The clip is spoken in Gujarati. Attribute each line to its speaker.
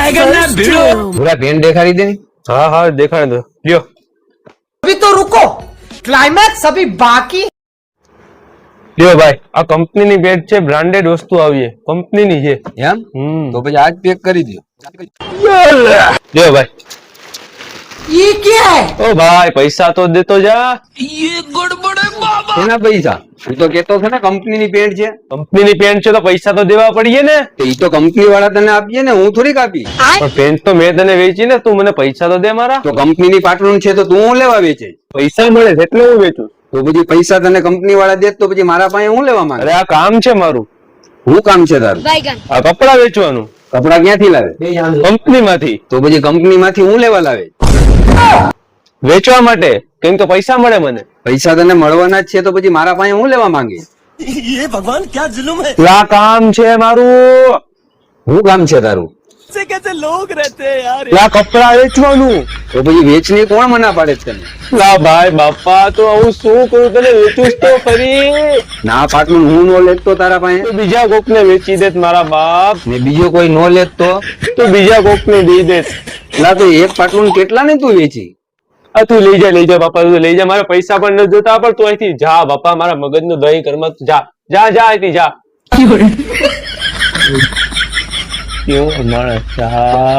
Speaker 1: पूरा पेन देखाड़ी दे।
Speaker 2: हाँ हाँ देखाड़े दो લ્યો।
Speaker 3: अभी तो रुको, क्लाइमैक्स अभी बाकी।
Speaker 2: લ્યો ભાઈ આ કંપનીની પેન્ટ છે, બ્રાન્ડેડ વસ્તુ આવી છે, કંપનીની છે
Speaker 1: એમ તો પછી આજ પેક કરી દો।
Speaker 2: લ્યો ભાઈ।
Speaker 3: ये क्या है?
Speaker 2: ઓ ભાઈ પૈસા તો દેતો જા।
Speaker 1: એના પૈસા તું તો કેતો છે ને કંપનીની પેન્ટ છે।
Speaker 2: કંપનીની પેન્ટ છે તો પૈસા તો દેવા પડીએ ને।
Speaker 1: ઈ તો કંપની વાળા તને આપીએ ને, હું થોડી કાપી।
Speaker 2: પણ પેન્ટ તો મેં તને વેચી ને, તું મને પૈસા તો દે મારા।
Speaker 1: તો કંપનીની પાટલું છે તો તું હું લેવા વેચે?
Speaker 2: પૈસા મળે છે એટલે હું વેચું।
Speaker 1: તો પછી પૈસા તને કંપની વાળા દે તો પછી મારા પાસે હું લેવા માંગે?
Speaker 2: અરે આ કામ છે મારું।
Speaker 1: હું કામ છે તારું?
Speaker 2: આ કપડા વેચવાનું।
Speaker 1: કપડા ક્યાંથી લાવે?
Speaker 2: કંપનીમાંથી।
Speaker 1: તો પછી કંપની માંથી હું લેવા લાવે?
Speaker 2: વેચવા માટે, કેમ કે પૈસા મળે મને।
Speaker 1: પૈસા તને મળવાના જ છે તો પછી મારા પાસે હું લેવા માંગે?
Speaker 4: ये भगवान क्या जुल्म है।
Speaker 2: આ કામ છે મારું।
Speaker 1: હું કામ છે તારું?
Speaker 4: ऐसे कैसे लोग रहते हैं यार।
Speaker 2: આ કપડા વેચવાનું।
Speaker 1: તો પછી વેચની કોણ મના પાડે છે તને?
Speaker 2: લા ભાઈ બાપા તો હું શું કરું, તને વેચું તો ખરી।
Speaker 1: ના પાટલું હું નો લેત તો તારા પાસે,
Speaker 2: તો બીજા કોક ને વેચી દેત મારા બાપ।
Speaker 1: ને બીજો કોઈ નો લેત તો
Speaker 2: બીજા કોક ને દઈ દેત।
Speaker 1: ના તો એક પાટલું કેટલા ને તું વેચી?
Speaker 2: આ તું લઈ જા બાપા, તું લઈ જા। મારે પૈસા પણ નથી જોતા, પણ તું અહીંથી જા બાપા, મારા મગજ નું દહીં ઘરમાં જા જા જા અહીંથી જા। કેવો માણસ જા।